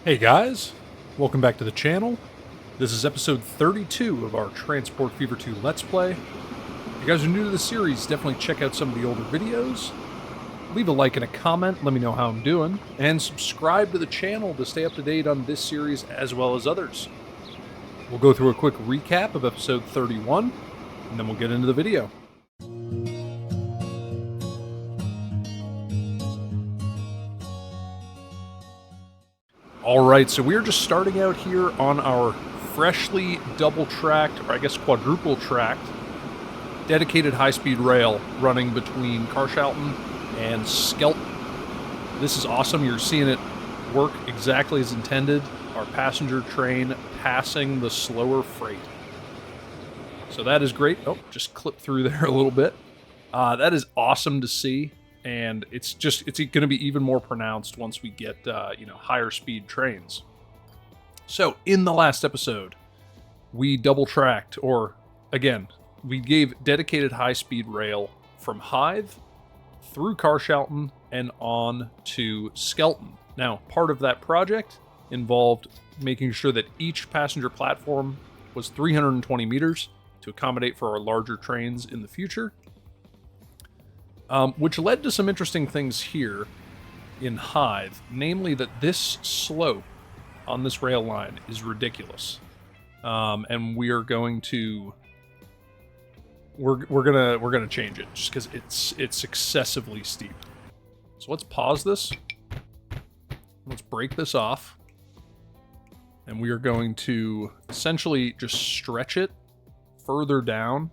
Hey guys, welcome back to the channel. This is episode 32 of our Transport Fever 2 Let's Play. If you guys are new to the series, definitely check out some of the older videos. Leave a like and a comment, let me know how I'm doing, and subscribe to the channel to stay up to date on this series as well as others. We'll go through a quick recap of episode 31, and then we'll get into the video. Alright, so we're just starting out here on our freshly double-tracked, or I guess quadruple-tracked, dedicated high-speed rail running between Carshalton and Skelton. This is awesome. You're seeing it work exactly as intended. Our passenger train passing the slower freight. So that is great. Oh, just clipped through there a little bit. That is awesome to see. And it's going to be even more pronounced once we get, higher speed trains. So in the last episode, we double tracked, or again, we gave dedicated high speed rail from Hythe through Carshalton and on to Skelton. Now, part of that project involved making sure that each passenger platform was 320 meters to accommodate for our larger trains in the future. Which led to some interesting things here in Hythe, namely that this slope on this rail line is ridiculous, and we are going to we're gonna change it just because it's excessively steep. So let's pause this. Let's break this off, and we are going to essentially just stretch it further down,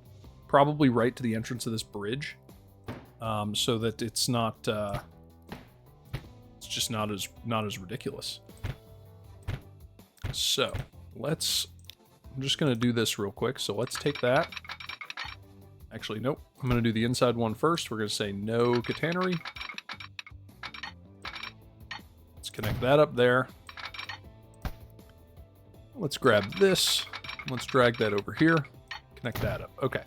probably right to the entrance of this bridge. So that it's not, it's just not as ridiculous. So I'm just going to do this real quick. So let's take that. Actually, nope. I'm going to do the inside one first. We're going to say no catenary. Let's connect that up there. Let's grab this. Let's drag that over here. Connect that up. Okay.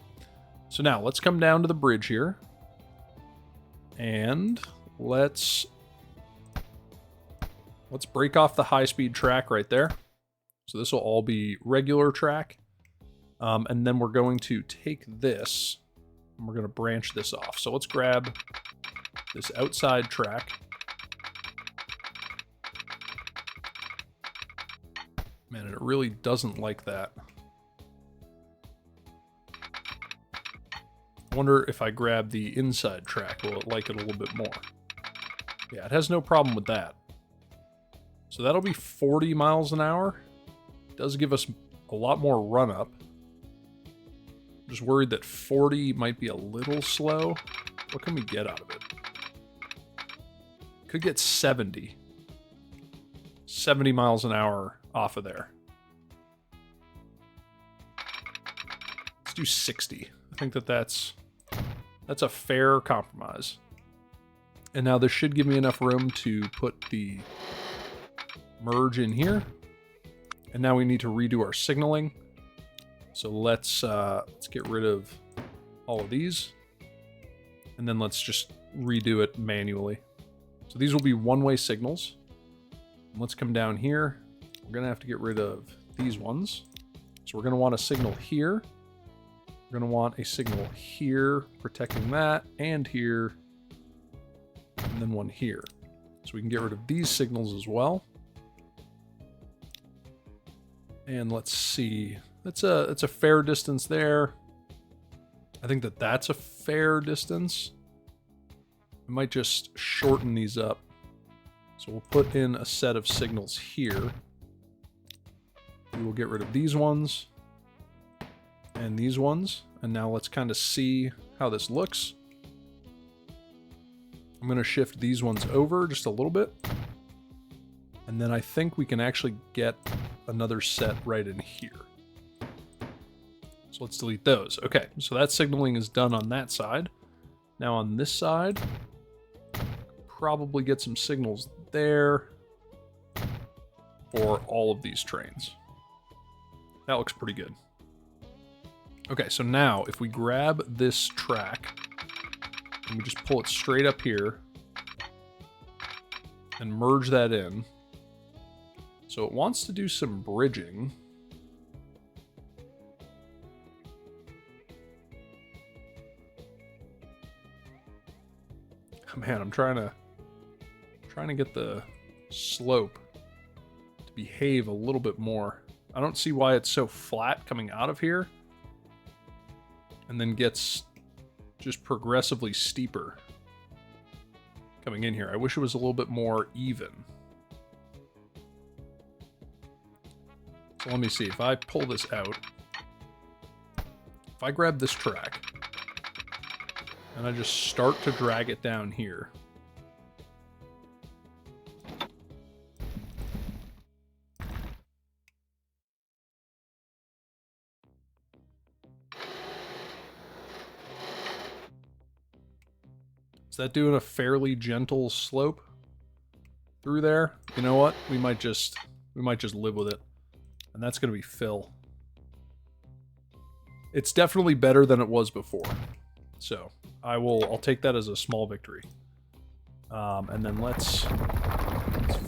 So now let's come down to the bridge here. And let's break off the high-speed track right there. So this will all be regular track. And then we're going to take this, and we're going to branch this off. So let's grab this outside track. Man, it really doesn't like that. Wonder if I grab the inside track, will it like it a little bit more? Yeah, it has no problem with that. So that'll be 40 miles an hour. It does give us a lot more run up. I'm just worried that 40 might be a little slow. What can we get out of it? Could get 70. 70 miles an hour off of there. Let's do 60. I think that's a fair compromise. And now this should give me enough room to put the merge in here. And now we need to redo our signaling. So let's get rid of all of these. And then let's just redo it manually. So these will be one-way signals. And let's come down here. We're going to have to get rid of these ones. So we're going to want a signal here. We're going to want a signal here, protecting that, and here, and then one here. So we can get rid of these signals as well. And let's see. That's a fair distance there. I think that's a fair distance. I might just shorten these up. So we'll put in a set of signals here. We will get rid of these ones. And these ones, and now let's kind of see how this looks. I'm going to shift these ones over just a little bit, and then I think we can actually get another set right in here. So let's delete those. Okay, so that signaling is done on that side. Now on this side, probably get some signals there for all of these trains. That looks pretty good. Okay, so now if we grab this track and we just pull it straight up here and merge that in, So it wants to do some bridging. Oh, man, I'm trying to get the slope to behave a little bit more. I don't see why it's so flat coming out of here and then gets just progressively steeper coming in here. I wish it was a little bit more even. So let me see. If I pull this out, if I grab this track and I just start to drag it down here, is that doing a fairly gentle slope through there? You know what? We might just live with it. And that's going to be fill. It's definitely better than it was before. So I'll take that as a small victory. And then let's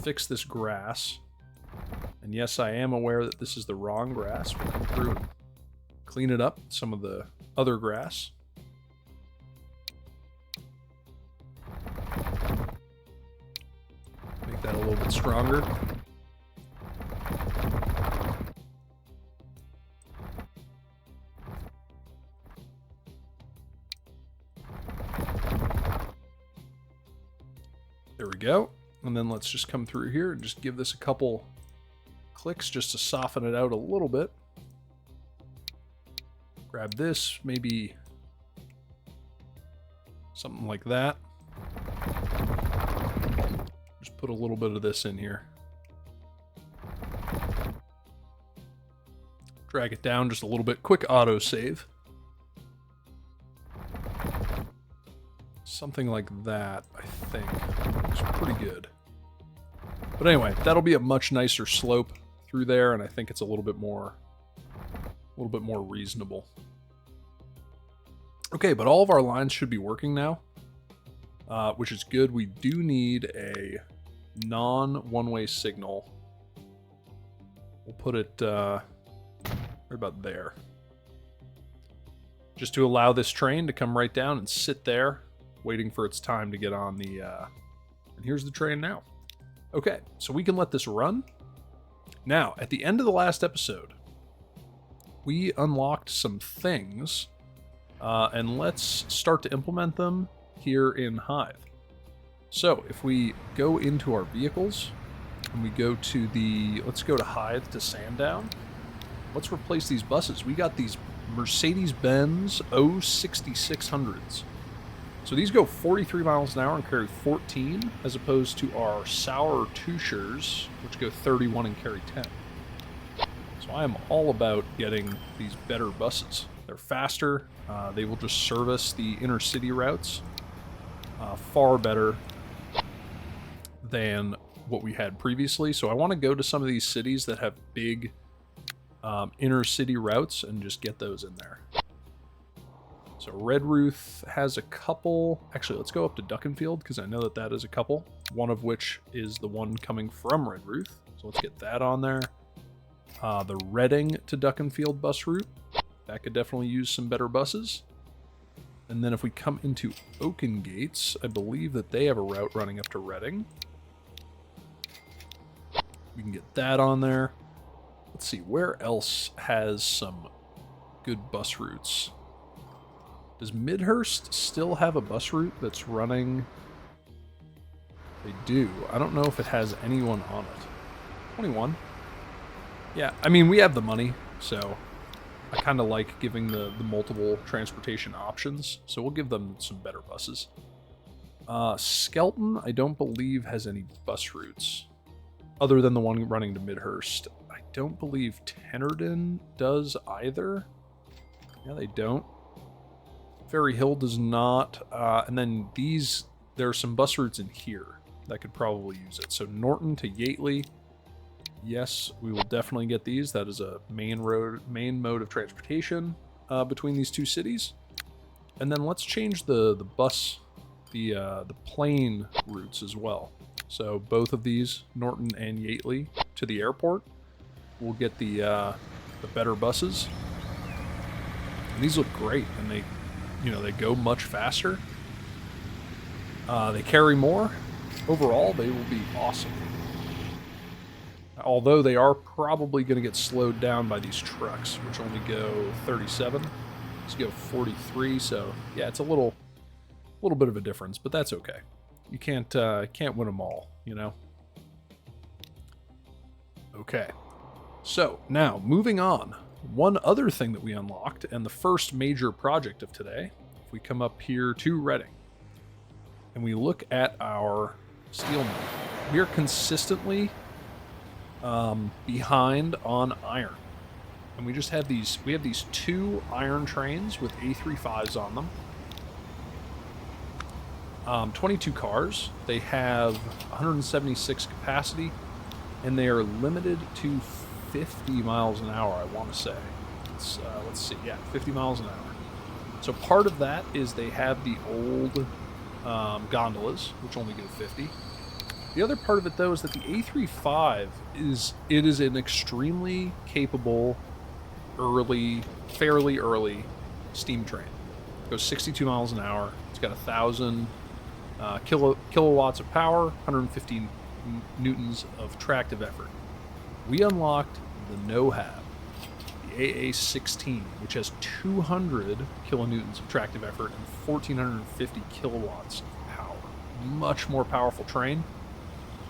fix this grass. And yes, I am aware that this is the wrong grass. We'll come through and clean it up, some of the other grass. Make that a little bit stronger. There we go. And then let's just come through here and just give this a couple clicks just to soften it out a little bit. Grab this, maybe something like that. Just put a little bit of this in here. Drag it down just a little bit. Quick auto save. Something like that, I think. Looks pretty good. But anyway, that'll be a much nicer slope through there, and I think it's a little bit more reasonable. Okay, but all of our lines should be working now, which is good. We do need a non-one-way signal. We'll put it right about there, just to allow this train to come right down and sit there, waiting for its time to get on the, and here's the train now. Okay, so we can let this run. Now, at the end of the last episode, we unlocked some things, and let's start to implement them here in Hive. So, if we go into our vehicles, and we go to let's go to Hive to Sandown. Let's replace these buses. We got these Mercedes-Benz 06600s. So these go 43 miles an hour and carry 14, as opposed to our Sauer Tushers, which go 31 and carry 10. So I am all about getting these better buses. They're faster. They will just service the inner city routes far better than what we had previously. So I want to go to some of these cities that have big inner city routes and just get those in there. So Redruth has a couple. Actually, let's go up to Duckenfield because I know that that is a couple. One of which is the one coming from Redruth. So let's get that on there. The Reading to Duckenfield bus route. That could definitely use some better buses. And then if we come into Oakengates, I believe that they have a route running up to Reading. We can get that on there. Let's see, where else has some good bus routes? Does Midhurst still have a bus route that's running? They do. I don't know if it has anyone on it. 21. Yeah, I mean, we have the money, so I kind of like giving the multiple transportation options. So we'll give them some better buses. Skelton, I don't believe, has any bus routes other than the one running to Midhurst. I don't believe Tennerden does either. Yeah, they don't. Ferry Hill does not. And then there are some bus routes in here that could probably use it. So Norton to Yateley. Yes, we will definitely get these. That is a main mode of transportation between these two cities. And then let's change the plane routes as well. So both of these, Norton and Yateley, to the airport. We'll get the better buses. And these look great, and they go much faster. They carry more. Overall, they will be awesome. Although they are probably going to get slowed down by these trucks, which only go 37. These go 43, so yeah, it's a little bit of a difference, but that's okay. You can't win them all, you know? Okay. So, now, moving on. One other thing that we unlocked, and the first major project of today, if we come up here to Reading, and we look at our steel mill, we are consistently behind on iron. And we just have these 2 iron trains with A35s on them. 22 cars. They have 176 capacity, and they are limited to 50 miles an hour, I want to say. Let's see, yeah, 50 miles an hour. So part of that is they have the old gondolas, which only go 50. The other part of it, though, is that the A35 is an extremely capable, fairly early steam train. It goes 62 miles an hour. It's got 1,000 kilowatts of power, 115 newtons of tractive effort. We unlocked the NOHAB, the AA-16, which has 200 kilonewtons of tractive effort and 1,450 kilowatts of power. Much more powerful train.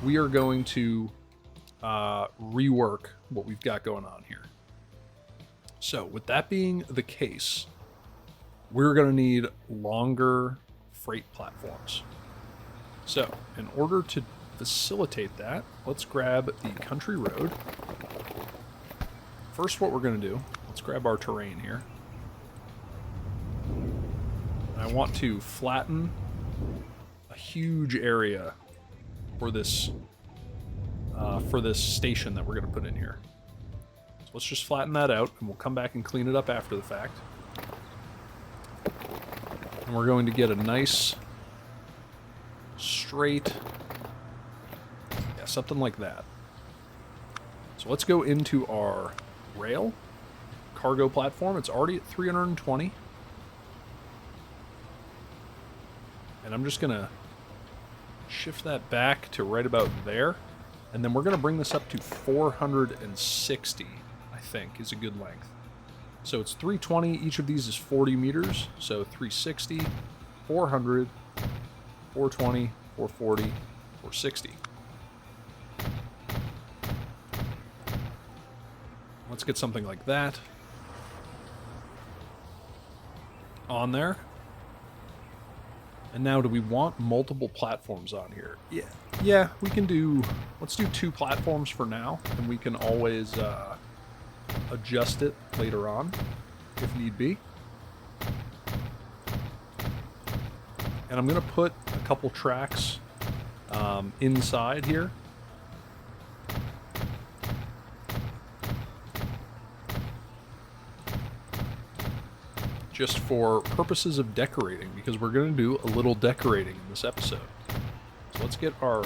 We are going to rework what we've got going on here. So, with that being the case, we're going to need longer freight platforms. So, in order to facilitate that, let's grab the country road. First, what we're going to do, let's grab our terrain here. I want to flatten a huge area for this station that we're going to put in here. So let's just flatten that out, and we'll come back and clean it up after the fact. And we're going to get a nice straight, yeah, something like that. So let's go into our rail cargo platform. It's already at 320. And I'm just going to shift that back to right about there. And then we're going to bring this up to 460, I think, is a good length. So it's 320. Each of these is 40 meters. So 360, 400, 420, 440, 460. Let's get something like that on there. And now, do we want multiple platforms on here? Yeah, we can do, let's do 2 platforms for now, and we can always adjust it later on, if need be. And I'm going to put a couple tracks inside here. Just for purposes of decorating, because we're going to do a little decorating in this episode. So let's get our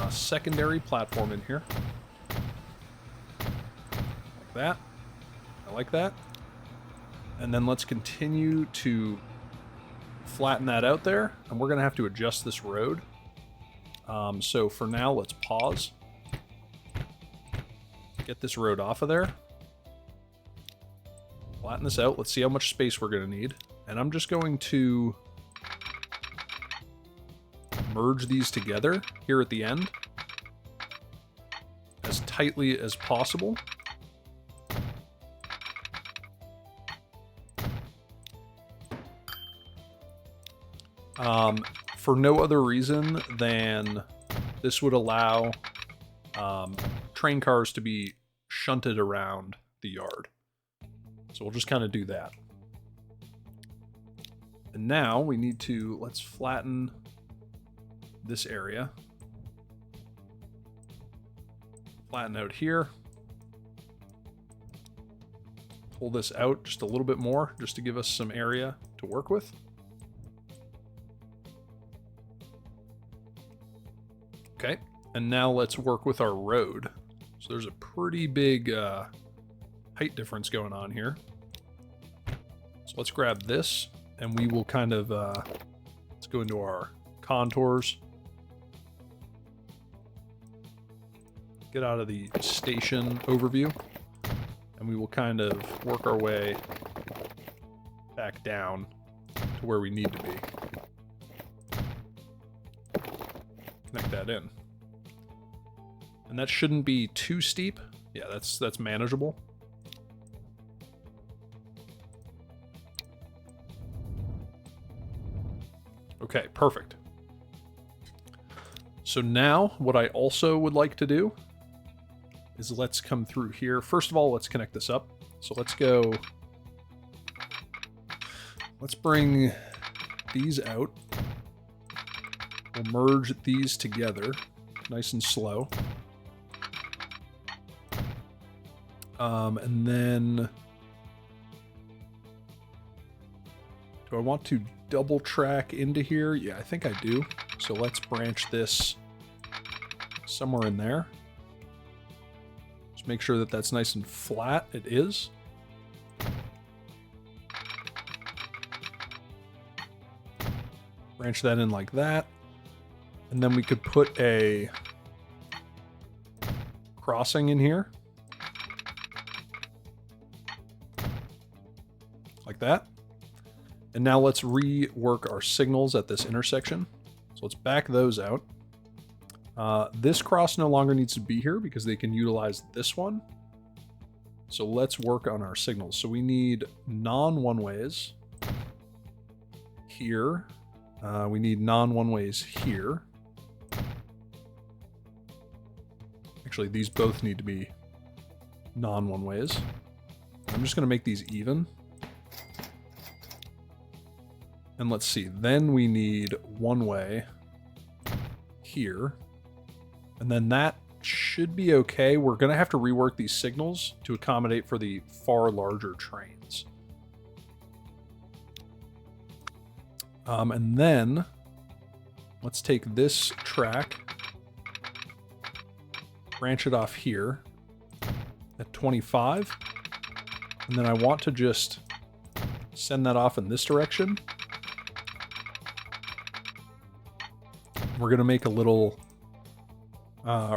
secondary platform in here. Like that. I like that. And then let's continue to flatten that out there, and we're going to have to adjust this road. So for now, let's pause. Get this road off of there. Flatten this out. Let's see how much space we're going to need. And I'm just going to merge these together here at the end as tightly as possible. For no other reason than this would allow train cars to be shunted around the yard. So we'll just kind of do that. And now we need to, let's flatten this area. Flatten out here. Pull this out just a little bit more, just to give us some area to work with. And now let's work with our road. So there's a pretty big height difference going on here. So let's grab this, and we will kind of, let's go into our contours. Get out of the station overview, and we will kind of work our way back down to where we need to be. Connect that in. And that shouldn't be too steep. Yeah, that's manageable. Okay, perfect. So now what I also would like to do is let's come through here. First of all, let's connect this up. So let's go. Let's bring these out. We'll merge these together, nice and slow. And then, do I want to double track into here? Yeah, I think I do. So let's branch this somewhere in there. Just make sure that that's nice and flat. It is. Branch that in like that. And then we could put a crossing in here. Like that. And now let's rework our signals at this intersection. So let's back those out. This cross no longer needs to be here because they can utilize this one. So let's work on our signals. So we need non-one-ways here. We need non-one-ways here. Actually, these both need to be non-one-ways. I'm just going to make these even. And let's see, then we need one way here. And then that should be okay. We're going to have to rework these signals to accommodate for the far larger trains. And then let's take this track, branch it off here at 25. And then I want to just send that off in this direction. We're going to make a little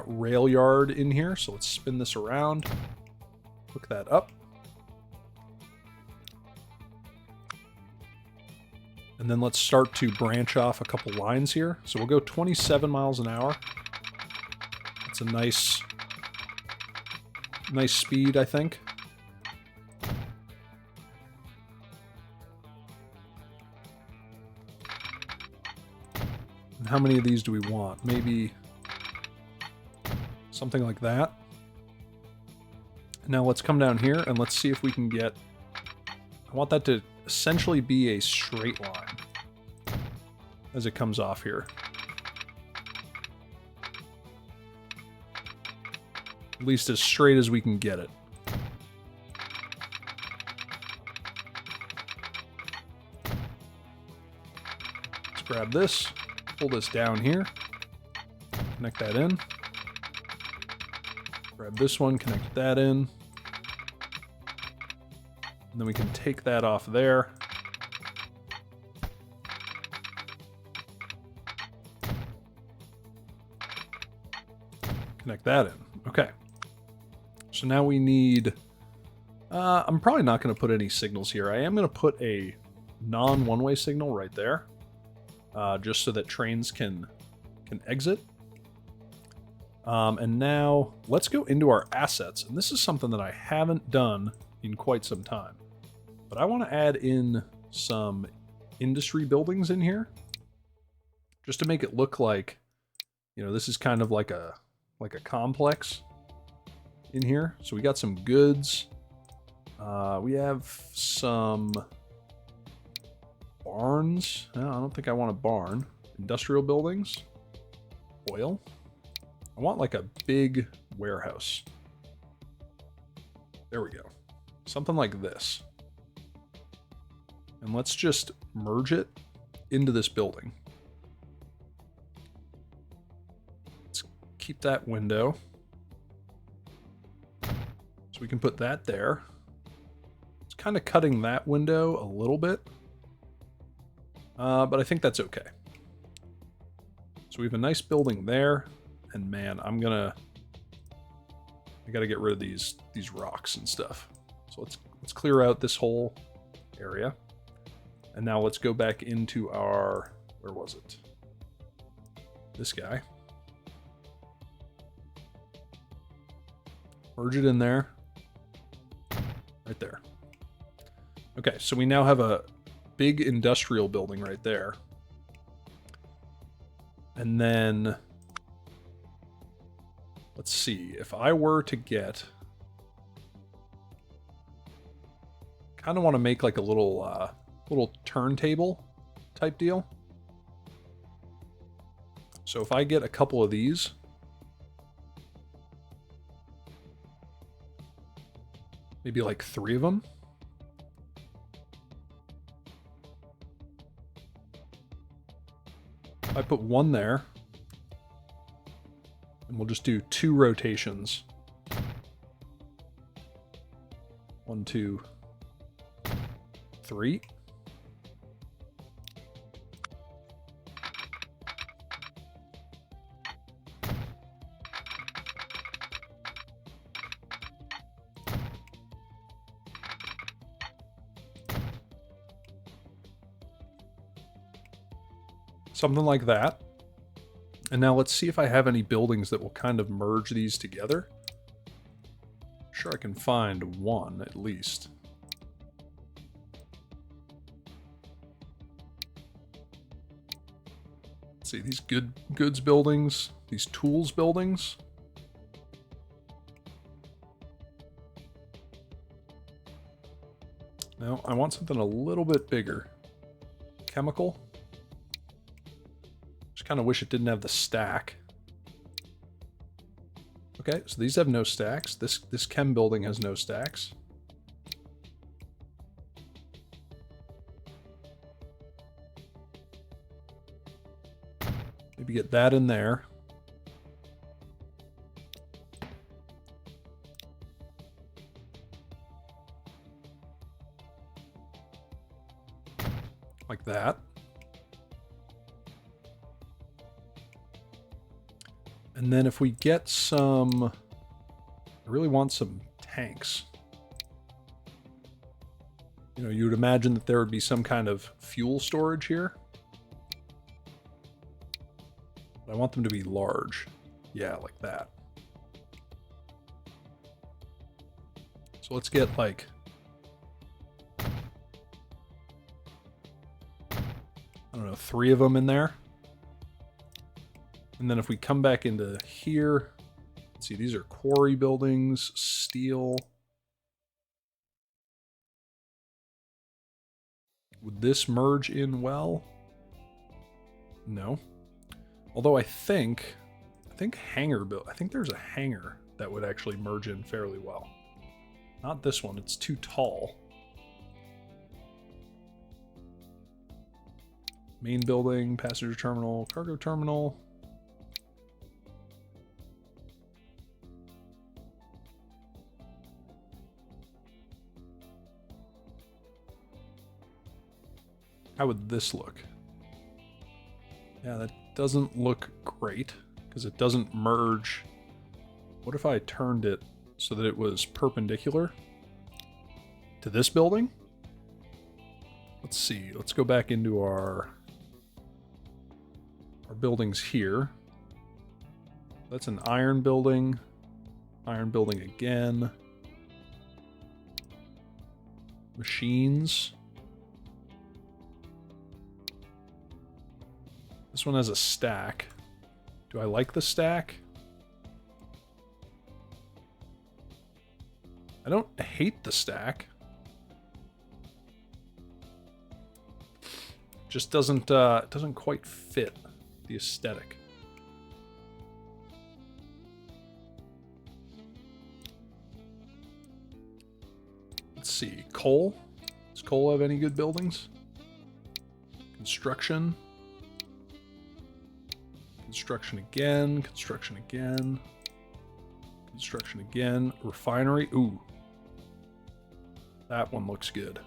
rail yard in here. So let's spin this around, hook that up. And then let's start to branch off a couple lines here. So we'll go 27 miles an hour. That's a nice speed, I think. And how many of these do we want? Maybe something like that. Now let's come down here and let's see if we can get... I want that to essentially be a straight line as it comes off here. At least as straight as we can get it. Let's grab this, pull this down here, connect that in. Grab this one, connect that in. And then we can take that off there. Connect that in. Okay. So now we need... I'm probably not going to put any signals here. I am going to put a non-one-way signal right there. Just so that trains can exit. And now let's go into our assets. And this is something that I haven't done in quite some time. But I want to add in some industry buildings in here. Just to make it look like, you know, this is kind of like a complex in here. So we got some goods. We have some barns. No, I don't think I want a barn. Industrial buildings. Oil. I want like a big warehouse. There we go. Something like this. And let's just merge it into this building. Let's keep that window. So we can put that there. It's kind of cutting that window a little bit. But I think that's okay. So we have a nice building there. And man, I gotta get rid of these rocks and stuff. So let's clear out this whole area. And now let's go back into our, where was it? This guy. Merge it in there. Right there. Okay, so we now have a big industrial building right there. And then let's see, if I were to get, kind of want to make like a little turntable type deal. So if I get a couple of these, maybe like 3 of them. I put 1 there. And we'll just do 2 rotations. 1, 2, 3. Something like that. And now let's see if I have any buildings that will kind of merge these together. Sure, I can find 1 at least. Let's see, these goods buildings, these tools buildings. No, I want something a little bit bigger. Chemical. Kind of wish it didn't have the stack. Okay, so these have no stacks. This chem building has no stacks. Maybe get that in there. Like that. And then if we get some, I really want some tanks. You know, you would imagine that there would be some kind of fuel storage here. But I want them to be large. Yeah, like that. So let's get like, I don't know, 3 of them in there. And then if we come back into here, let's see, these are quarry buildings, steel. Would this merge in well? No. Although I think hangar build, I think there's a hangar that would actually merge in fairly well. Not this one, it's too tall. Main building, passenger terminal, cargo terminal. How would this look? Yeah, that doesn't look great because it doesn't merge. What if I turned it so that it was perpendicular to this building? Let's see. Let's go back into our buildings here. That's an iron building. Iron building again. Machines. This one has a stack. Do I like the stack? I don't hate the stack. Just doesn't quite fit the aesthetic. Let's see. Coal. Does coal have any good buildings? Construction. Construction again, construction again, construction again. Refinery. Ooh. That one looks good.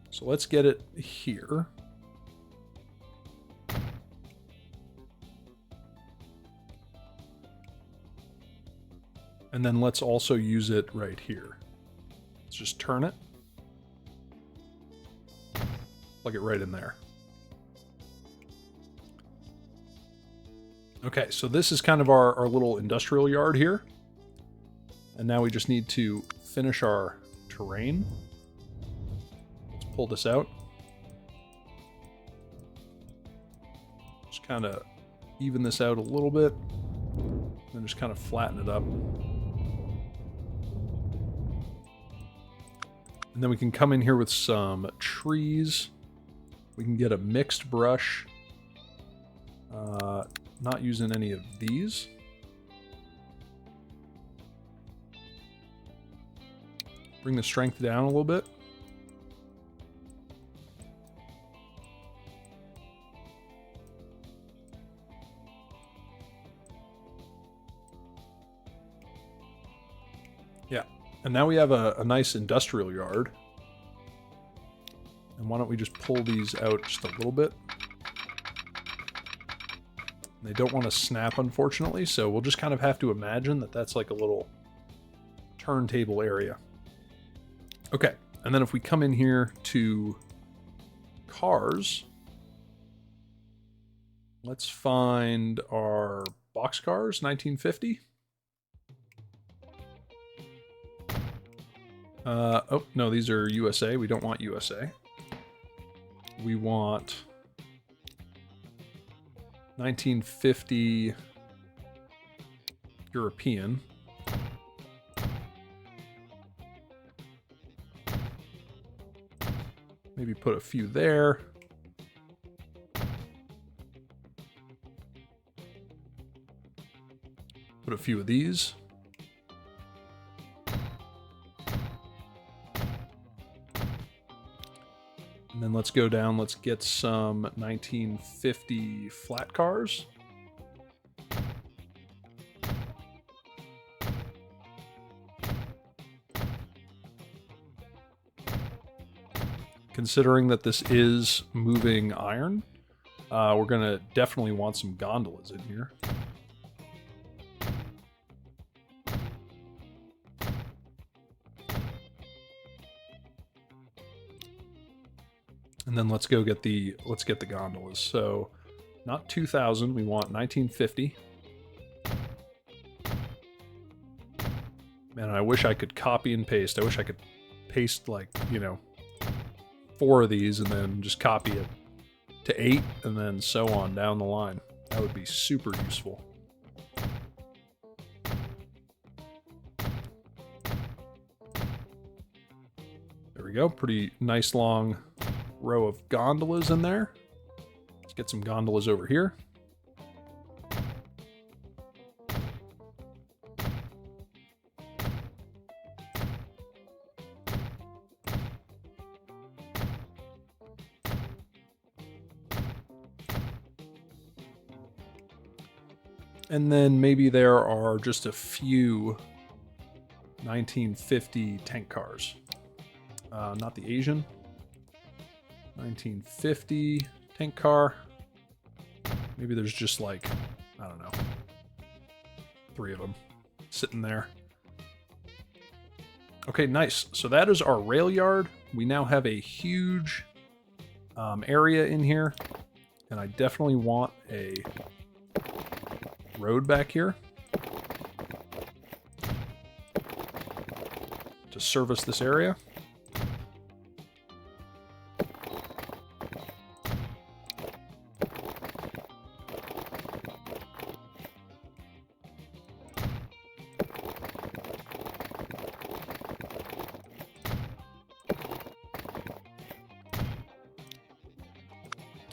So let's get it here. And then let's also use it right here. Let's just turn it. Plug it right in there. Okay, so this is kind of our little industrial yard here. And now we just need to finish our terrain. Let's pull this out. Just kind of even this out a little bit. And just kind of flatten it up. And then we can come in here with some trees. We can get a mixed brush. Not using any of these. Bring the strength down a little bit. Yeah, and now we have a nice industrial yard. And why don't we just pull these out just a little bit? They don't want to snap, unfortunately, so we'll just kind of have to imagine that that's like a little turntable area. Okay, and then if we come in here to cars, let's find our boxcars, 1950. Oh, no, these are USA. We don't want USA. We want 1950 European. Maybe put a few there. Put a few of these. And then let's go down, let's get some 1950 flat cars. Considering that this is moving iron, we're gonna definitely want some gondolas in here. And then let's get the gondolas. So not 2000, we want 1950. Man, I wish I could copy and paste. I wish I could paste like, you know, 4 of these and then just copy it to 8 and then so on down the line. That would be super useful. There we go. Pretty nice long row of gondolas in there. Let's get some gondolas over here. And then maybe there are just a few 1950 tank cars. Not the Asian. 1950 tank car. Maybe there's just like, I don't know, 3 of them sitting there. Okay, nice. So that is our rail yard. We now have a huge area in here. And I definitely want a road back here to service this area.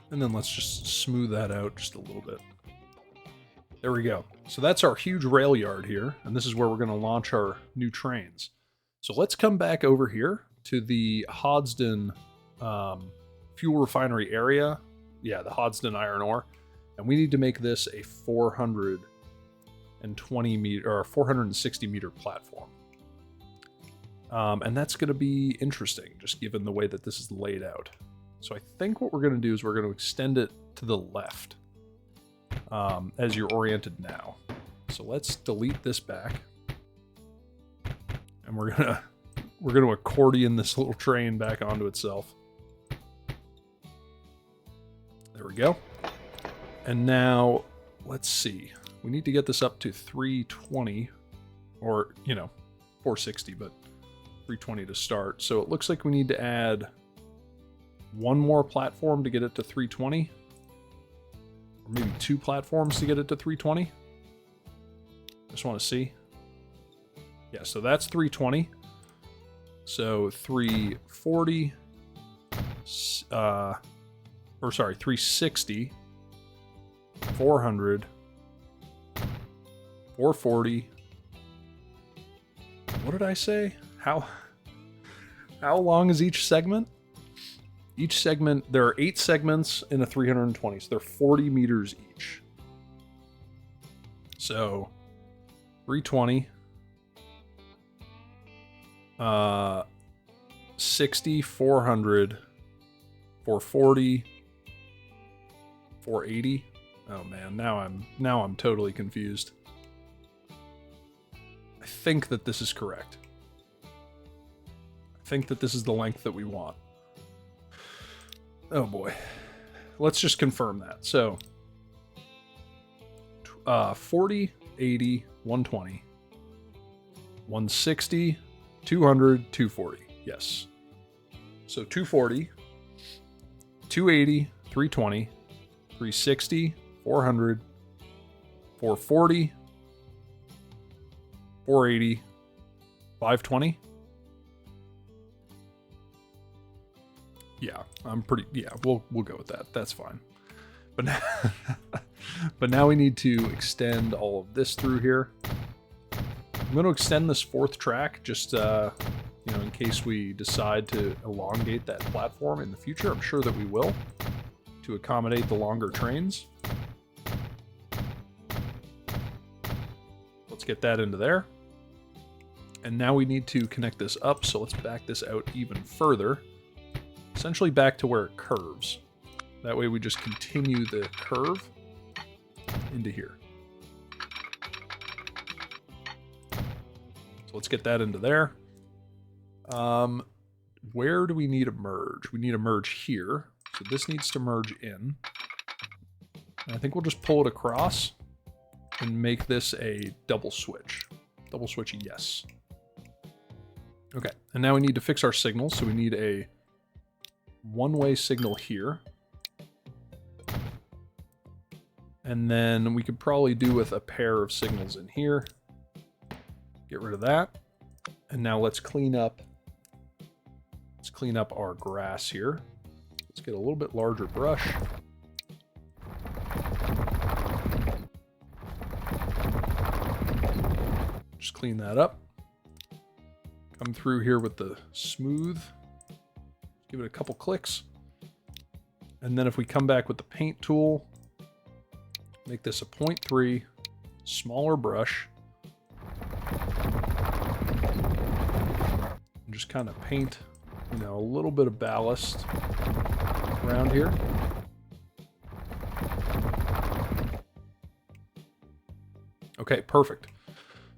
And then let's just smooth that out just a little bit. There we go. So that's our huge rail yard here, and this is where we're going to launch our new trains. So let's come back over here to the Hoddesdon fuel refinery area. Yeah, the Hoddesdon iron ore. And we need to make this a 420 meter or 460 meter platform. And that's going to be interesting, just given the way that this is laid out. So I think what we're going to do is we're going to extend it to the left as you're oriented now. So let's delete this back. And we're gonna accordion this little train back onto itself. There we go. And now let's see. We need to get this up to 320, or 460, but 320 to start. So it looks like we need to add one more platform to get it to 320, or maybe 2 platforms to get it to 320. Just want to see. Yeah, so that's 320. So 340, 360, 400, 440. What did I say? How long is each segment? Each segment, there are 8 segments in a 320, so they're 40 meters each. So 320, 60, 400, 440, 480. Oh man, now I'm totally confused. I think that this is correct. I think that this is the length that we want. Oh boy. Let's just confirm that. So 40, 80, 120, 160, 200, 240. Yes. So 240, 280, 320, 360, 400, 440, 480, 520. Yeah, we'll go with that. That's fine. But now, but now we need to extend all of this through here. I'm going to extend this 4th track just in case we decide to elongate that platform in the future. I'm sure that we will, to accommodate the longer trains. Let's get that into there. And now we need to connect this up, so let's back this out even further. Essentially back to where it curves. That way we just continue the curve into here. So let's get that into there. Where do we need a merge? We need a merge here. So this needs to merge in. And I think we'll just pull it across and make this a double switch. Double switch, yes. Okay, and now we need to fix our signals. So we need a one-way signal here. And then we could probably do with a pair of signals in here. Get rid of that. And now let's clean up our grass here. Let's get a little bit larger brush. Just clean that up. Come through here with the smooth. Give it a couple clicks. And then if we come back with the paint tool, make this a 0.3, smaller brush. And just kind of paint, a little bit of ballast around here. Okay, perfect.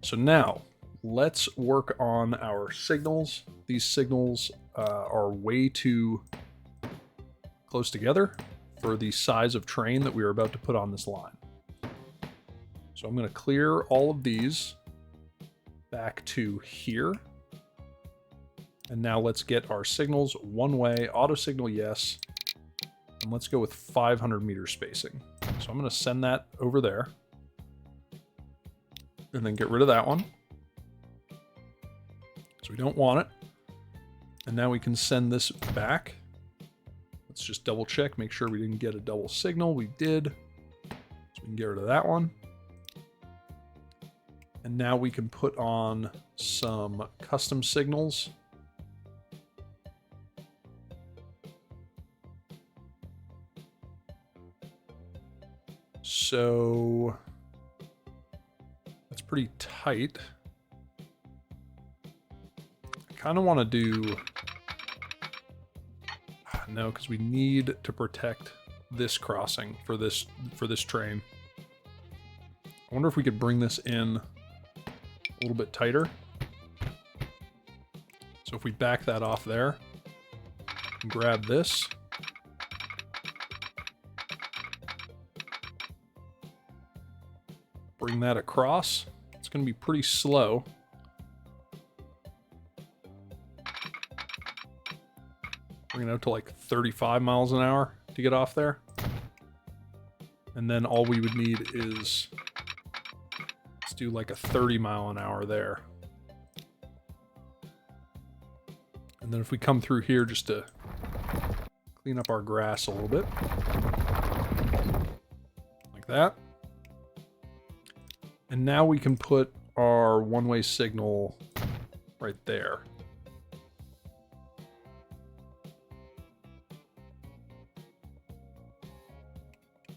So now let's work on our signals. These signals are way too close together for the size of train that we are about to put on this line. So I'm going to clear all of these back to here. And now let's get our signals one way, auto signal yes, and let's go with 500 meter spacing. So I'm going to send that over there and then get rid of that one. So we don't want it. And now we can send this back. Let's just double check, make sure we didn't get a double signal. We did. So we can get rid of that one. And now we can put on some custom signals. So that's pretty tight. I kind of want to do... No, because we need to protect this crossing for this train. I wonder if we could bring this in a little bit tighter. So if we back that off there, and grab this. Bring that across. It's going to be pretty slow. Bring it out to like 35 miles an hour to get off there. And then all we would need is, let's do like a 30 mile an hour there. And then if we come through here just to clean up our grass a little bit. Like that. And now we can put our one-way signal right there.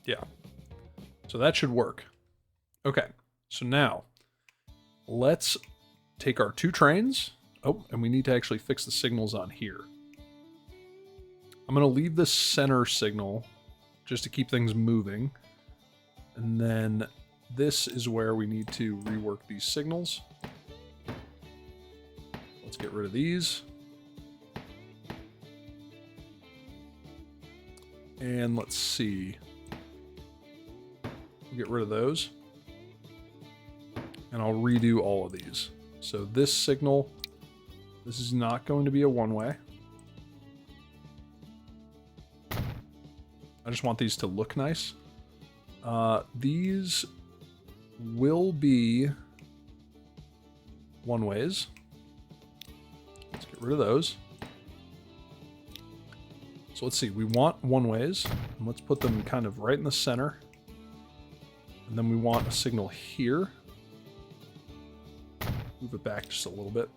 Yeah. So that should work. Okay. So now let's take our two trains. Oh, and we need to actually fix the signals on here. I'm going to leave the center signal just to keep things moving. And then this is where we need to rework these signals. Let's get rid of these. And let's see. We'll get rid of those. And I'll redo all of these. So this signal, this is not going to be a one-way. I just want these to look nice. These will be one-ways. Let's get rid of those. So let's see, we want one-ways. And let's put them kind of right in the center. And then we want a signal here. Move it back just a little bit.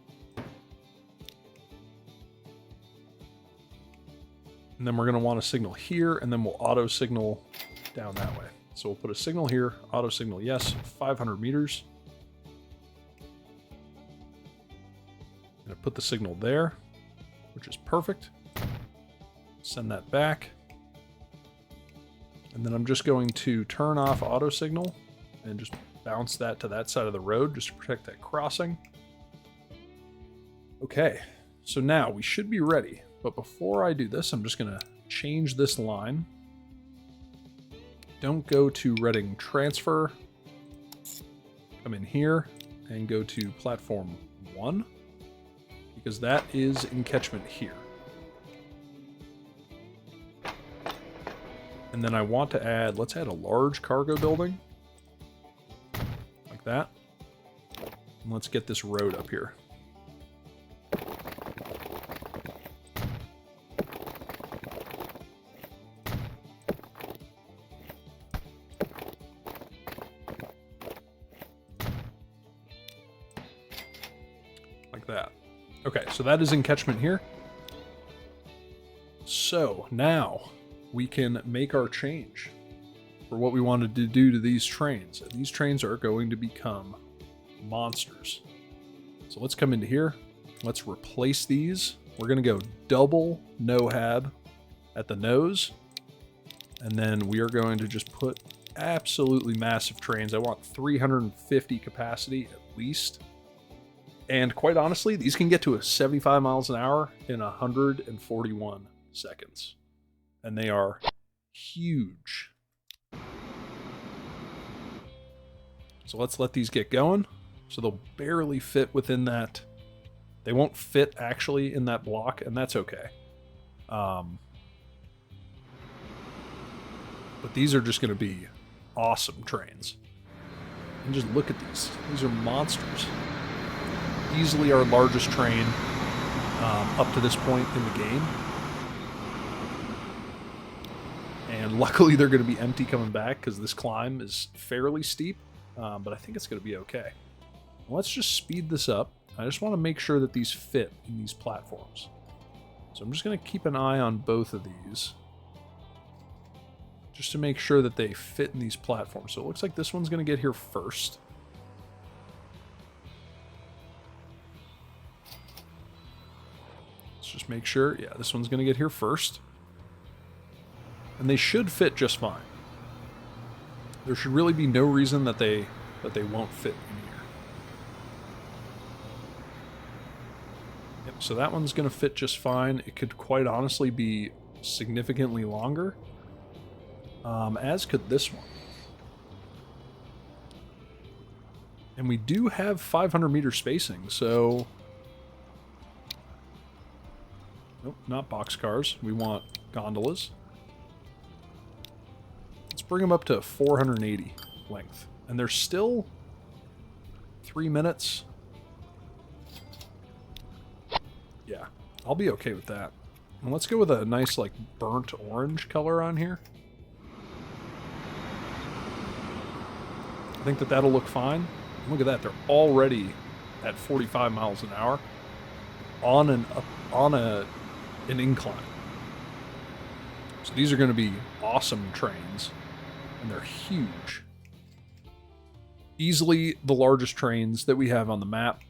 And then we're going to want a signal here, and then we'll auto signal down that way. So we'll put a signal here, auto signal yes, 500 meters. I'm going to put the signal there, which is perfect. Send that back. And then I'm just going to turn off auto signal and just bounce that to that side of the road just to protect that crossing. Okay, so now we should be ready. But before I do this, I'm just going to change this line. Don't go to Reading Transfer. Come in here and go to Platform 1 because that is in catchment here. And then I want to add, let's add a large cargo building. Like that. And let's get this road up here. Like that. Okay, so that is in catchment here. So now we can make our change for what we wanted to do to these trains. These trains are going to become monsters. So let's come into here. Let's replace these. We're going to go double NOHAB at the nose. And then we are going to just put absolutely massive trains. I want 350 capacity at least. And quite honestly, these can get to a 75 miles an hour in 141 seconds. And they are huge. So let's let these get going. So they'll barely fit within that. They won't fit actually in that block, and that's okay. But these are just going to be awesome trains. And just look at these. These are monsters. Easily our largest train up to this point in the game. And luckily they're going to be empty coming back because this climb is fairly steep, but I think it's going to be okay. Let's just speed this up. I just want to make sure that these fit in these platforms. So I'm just going to keep an eye on both of these, just to make sure that they fit in these platforms. So it looks like this one's going to get here first. Let's just make sure. Yeah, this one's going to get here first. And they should fit just fine. There should really be no reason that they won't fit in here. Yep, so that one's going to fit just fine. It could quite honestly be significantly longer, as could this one. And we do have 500 meter spacing, so... Nope, not boxcars. We want gondolas. Let's bring them up to 480 length. And they're still 3 minutes. Yeah, I'll be okay with that. And let's go with a nice, like, burnt orange color on here. I think that that'll look fine. Look at that, they're already at 45 miles an hour on an incline. So these are going to be awesome trains, and they're huge. Easily the largest trains that we have on the map,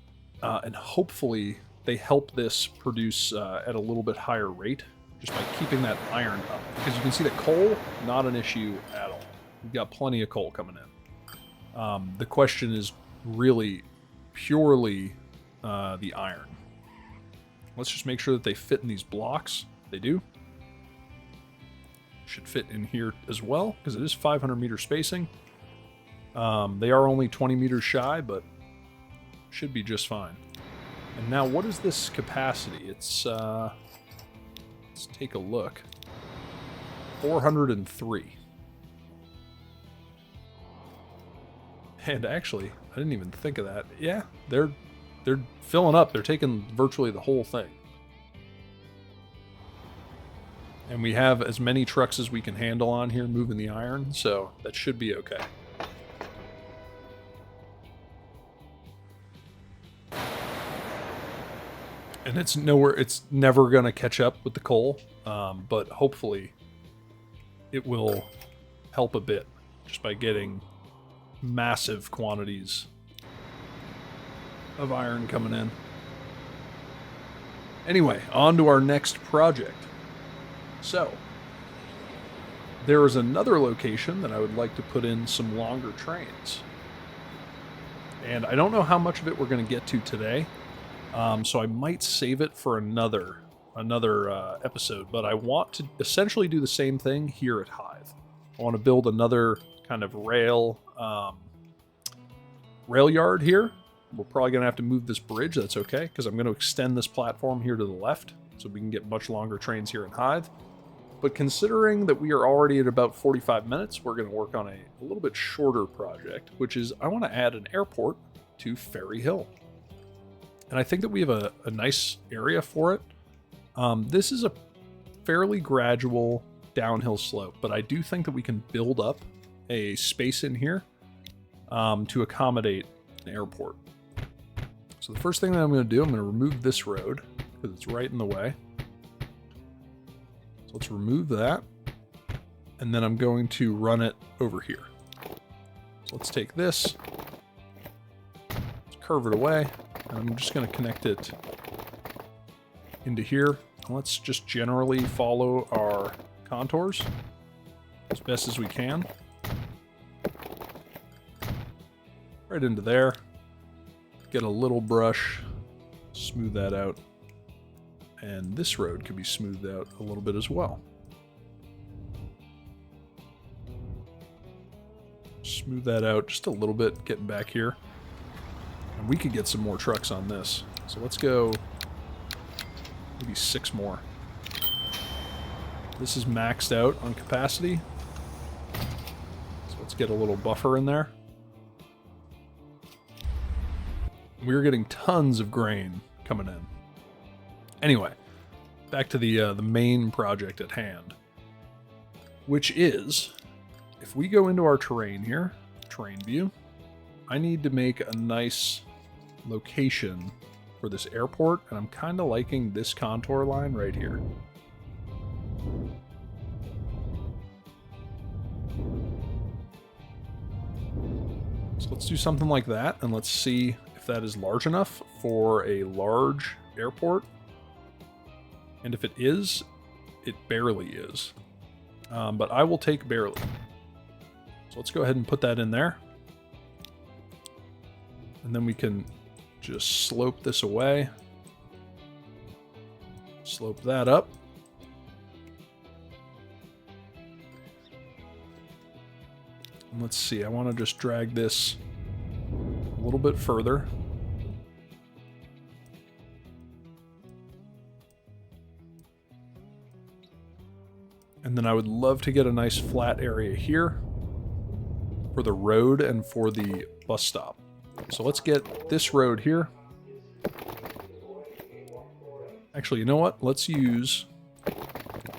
and hopefully they help this produce at a little bit higher rate just by keeping that iron up. Because you can see that coal, not an issue at all. We've got plenty of coal coming in. The question is really purely the iron. Let's just make sure that they fit in these blocks. They do. Should fit in here as well, because it is 500 meter spacing. They are only 20 meters shy, but should be just fine. And now, what is this capacity? It's, let's take a look. 403. And actually, I didn't even think of that. Yeah, they're filling up. They're taking virtually the whole thing. And we have as many trucks as we can handle on here moving the iron, so that should be okay. And it's never going to catch up with the coal, but hopefully it will help a bit just by getting massive quantities of iron coming in. Anyway, on to our next project. So, there is another location that I would like to put in some longer trains. And I don't know how much of it we're going to get to today, so I might save it for another episode. But I want to essentially do the same thing here at Hythe. I want to build another kind of rail yard here. We're probably going to have to move this bridge. That's okay, because I'm going to extend this platform here to the left so we can get much longer trains here in Hythe. But considering that we are already at about 45 minutes, we're going to work on a little bit shorter project, which is I want to add an airport to Ferry Hill. And I think that we have a nice area for it. This is a fairly gradual downhill slope, but I do think that we can build up a space in here to accommodate an airport. So the first thing that I'm going to do, I'm going to remove this road because it's right in the way. So let's remove that, and then I'm going to run it over here. So let's take this, let's curve it away, and I'm just going to connect it into here. And let's just generally follow our contours as best as we can. Right into there. Get a little brush, smooth that out. And this road could be smoothed out a little bit as well. Smooth that out just a little bit, getting back here. And we could get some more trucks on this. So let's go maybe 6 more. This is maxed out on capacity. So let's get a little buffer in there. We're getting tons of grain coming in. Anyway, back to the main project at hand, which is, if we go into our terrain here, terrain view, I need to make a nice location for this airport, and I'm kind of liking this contour line right here. So let's do something like that, and let's see if that is large enough for a large airport. And if it is, it barely is. But I will take barely. So let's go ahead and put that in there. And then we can just slope this away. Slope that up. And let's see, I want to just drag this a little bit further. And then I would love to get a nice flat area here for the road and for the bus stop. So let's get this road here. Actually, you know what? Let's use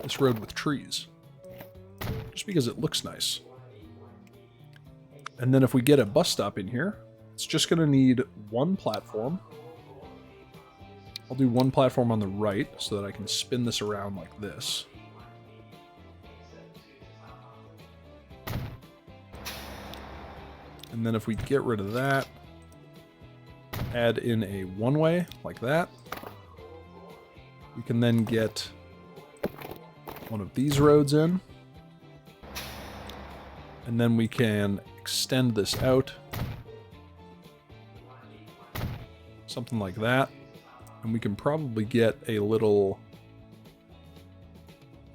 this road with trees. Just because it looks nice. And then if we get a bus stop in here, it's just going to need one platform. I'll do one platform on the right so that I can spin this around like this. And then if we get rid of that, add in a one-way like that, we can then get one of these roads in. And then we can extend this out. Something like that. And we can probably get a little...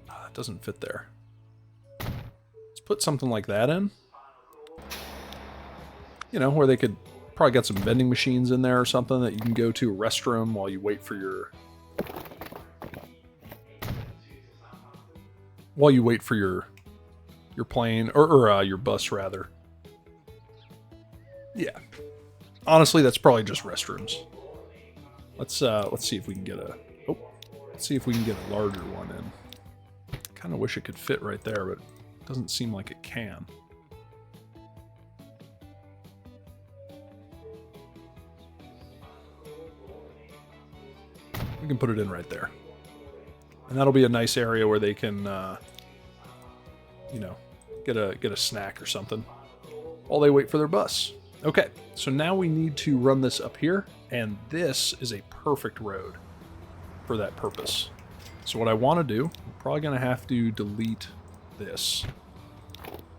it doesn't fit there. Let's put something like that in. You know, where they could probably get some vending machines in there or something that you can go to a restroom while you wait for your... your plane, or your bus, rather. Yeah. Honestly, that's probably just restrooms. Let's see if we can get a... Oh, let's see if we can get a larger one in. Kind of wish it could fit right there, but it doesn't seem like it can. We can put it in right there. And that'll be a nice area where they can, you know, get a snack or something while they wait for their bus. Okay, so now we need to run this up here, and this is a perfect road for that purpose. So what I want to do, I'm probably going to have to delete this,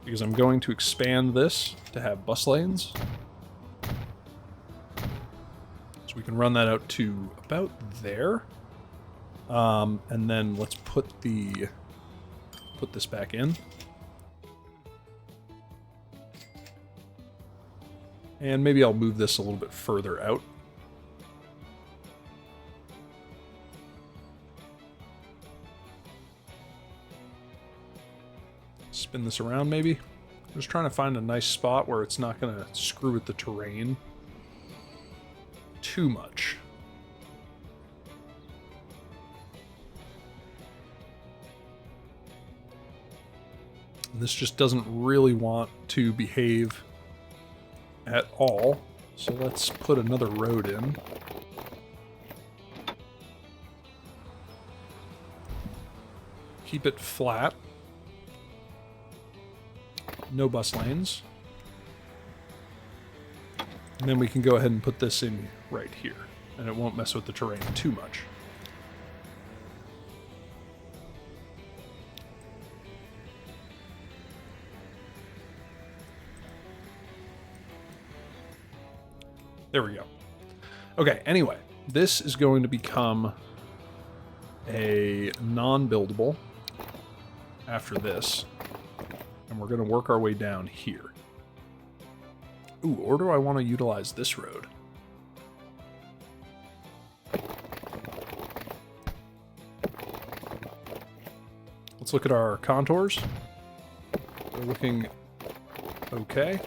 because I'm going to expand this to have bus lanes. So we can run that out to about there. And then let's put this back in. And maybe I'll move this a little bit further out. Spin this around maybe. I'm just trying to find a nice spot where it's not going to screw with the terrain too much. And this just doesn't really want to behave at all. So let's put another road in. Keep it flat. No bus lanes. And then we can go ahead and put this in right here. And it won't mess with the terrain too much. There we go. Okay, anyway, this is going to become a non-buildable after this. And we're going to work our way down here. Ooh, or do I want to utilize this road? Let's look at our contours. They're looking okay.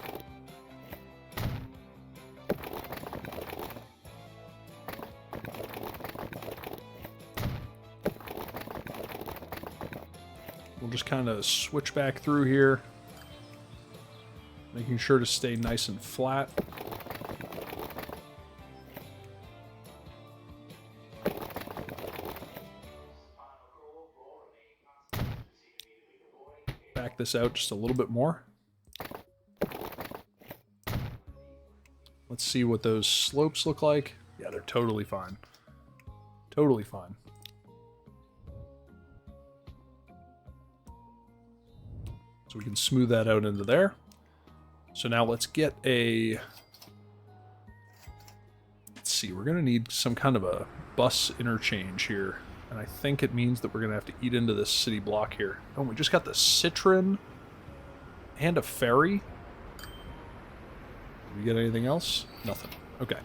We'll just kind of switch back through here, making sure to stay nice and flat. back this out just a little bit more. Let's see what those slopes look like. Yeah, they're totally fine. Totally fine. So we can smooth that out into there. So now let's get a... Let's see, we're going to need some kind of a bus interchange here. And I think it means that we're going to have to eat into this city block here. Oh, we just got the Citron and a ferry. Did we get anything else? Nothing. Okay.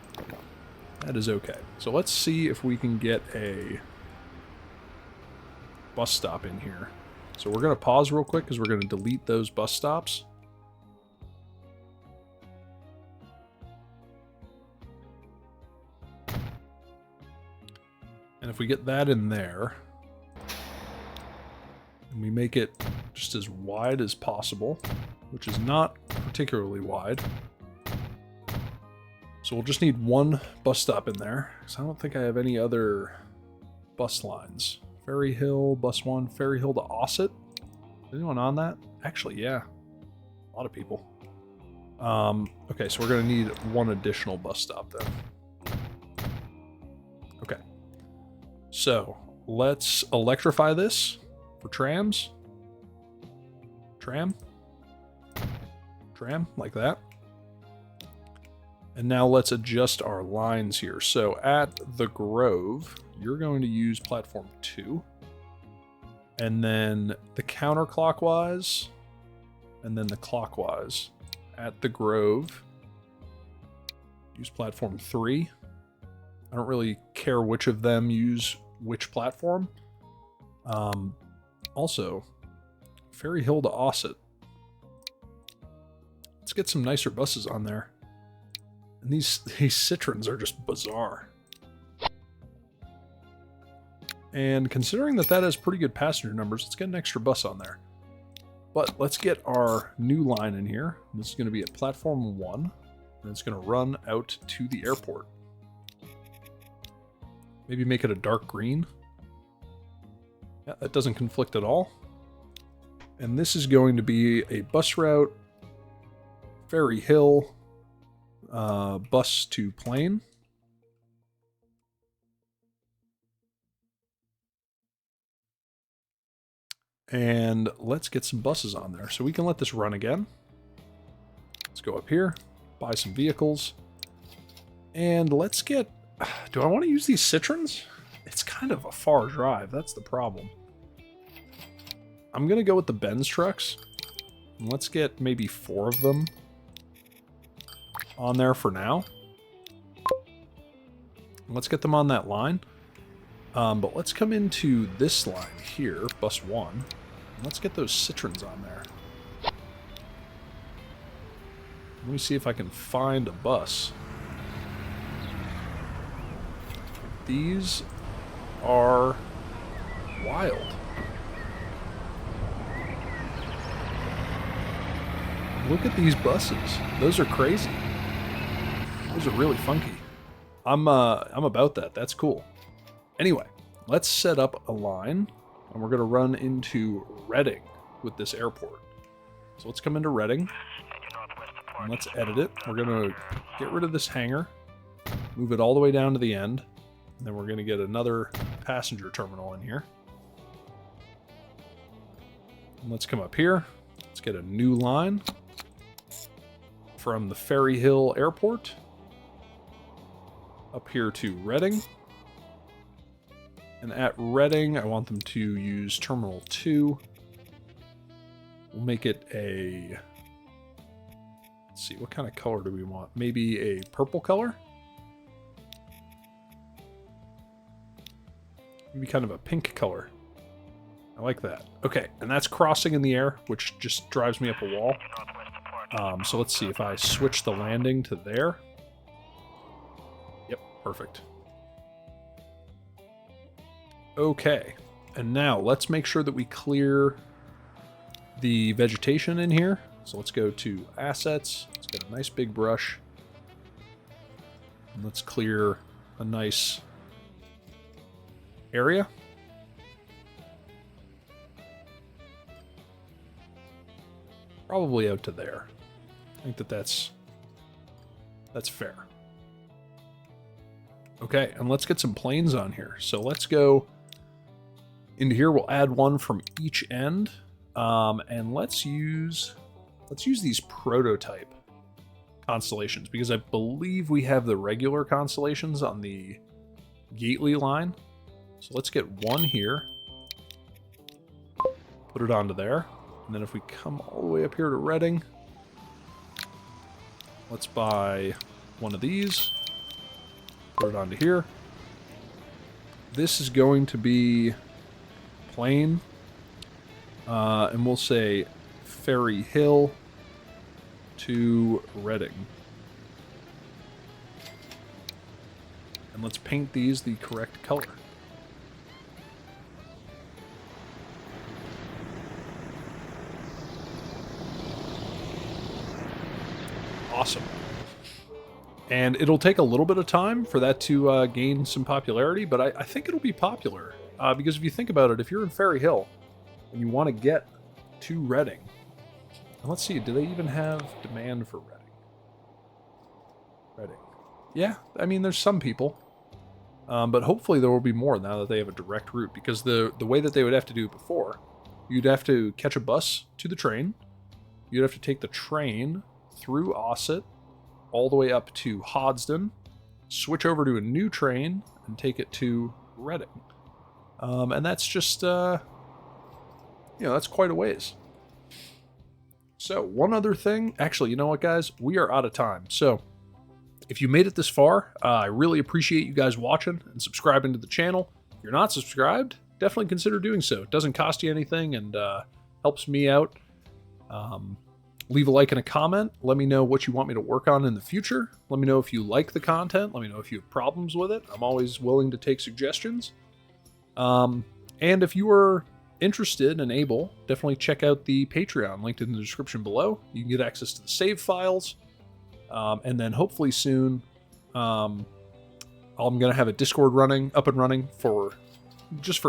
That is okay. So let's see if we can get a bus stop in here. So we're going to pause real quick because we're going to delete those bus stops. And if we get that in there, and we make it just as wide as possible, which is not particularly wide. So we'll just need one bus stop in there, because I don't think I have any other bus lines. Ferry Hill, bus 1, Ferry Hill to Ossett. Anyone on that? Actually, yeah. A lot of people. Okay, so we're going to need one additional bus stop then. Okay. So, let's electrify this for trams. Tram, like that. And now let's adjust our lines here. So at the Grove, you're going to use platform 2. And then the counterclockwise, and then the clockwise. At the Grove, use platform 3. I don't really care which of them use which platform. Also, Ferry Hill to Ossett. Let's get some nicer buses on there. And these Citrons are just bizarre. And considering that that has pretty good passenger numbers, let's get an extra bus on there. But let's get our new line in here. This is going to be at platform 1. And it's going to run out to the airport. Maybe make it a dark green. Yeah, that doesn't conflict at all. And this is going to be a bus route, Ferry Hill, bus to Plain. And let's get some buses on there. So we can let this run again. Let's go up here, buy some vehicles. And let's get... Do I want to use these Citrons? It's kind of a far drive. That's the problem. I'm going to go with the Benz trucks. And let's get maybe 4 of them on there for now. Let's get them on that line. But let's come into this line here, bus 1. And let's get those Citrons on there. Let me see if I can find a bus. These are wild. Look at these buses. Those are crazy. Those are really funky. I'm about that. That's cool. Anyway, let's set up a line, and we're going to run into Reading with this airport. So let's come into Reading, and let's edit it. We're going to get rid of this hangar, move it all the way down to the end, and then we're going to get another passenger terminal in here. And let's come up here. Let's get a new line from the Ferry Hill Airport up here to Reading. And at Reading, I want them to use Terminal 2. We'll make it a... Let's see, what kind of color do we want? Maybe a purple color? Maybe kind of a pink color. I like that. Okay, and that's crossing in the air, which just drives me up a wall. So let's see if I switch the landing to there. Yep, perfect. Okay, and now let's make sure that we clear the vegetation in here. So let's go to Assets. Let's get a nice big brush. And let's clear a nice area. Probably out to there. I think that's fair. Okay, and let's get some planes on here. So let's go into here. We'll add one from each end, and let's use these prototype constellations, because I believe we have the regular constellations on the Gately line. So let's get one here, put it onto there, and then if we come all the way up here to Reading, let's buy one of these, put it onto here. This is going to be plain, and we'll say Ferry Hill to Reading. And let's paint these the correct color. Awesome. And it'll take a little bit of time for that to gain some popularity, but I think it'll be popular. Because if you think about it, if you're in Ferry Hill and you want to get to Reading, and let's see, do they even have demand for Reading? Reading. Yeah, I mean, there's some people. But hopefully there will be more now that they have a direct route, because the way that they would have to do it before, you'd have to catch a bus to the train, you'd have to take the train through Ossett, all the way up to Hoddesdon, switch over to a new train, and take it to Reading. And that's just, that's quite a ways. So, one other thing, actually, you know what, guys? We are out of time. So, if you made it this far, I really appreciate you guys watching and subscribing to the channel. If you're not subscribed, definitely consider doing so. It doesn't cost you anything and helps me out. Leave a like and a comment. Let me know what you want me to work on in the future. Let me know if you like the content. Let me know if you have problems with it. I'm always willing to take suggestions. And if you are interested and able, definitely check out the Patreon linked in the description below. You can get access to the save files. And then hopefully soon, I'm going to have a Discord up and running for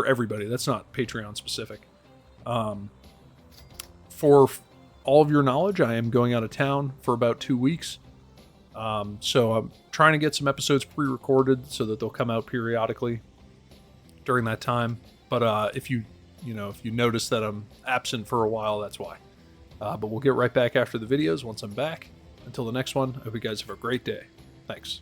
everybody. That's not Patreon specific. For all of your knowledge, I am going out of town for about 2 weeks. So I'm trying to get some episodes pre-recorded so that they'll come out periodically during that time. But if you notice that I'm absent for a while, that's why. But we'll get right back after the videos once I'm back. Until the next one, I hope you guys have a great day. Thanks.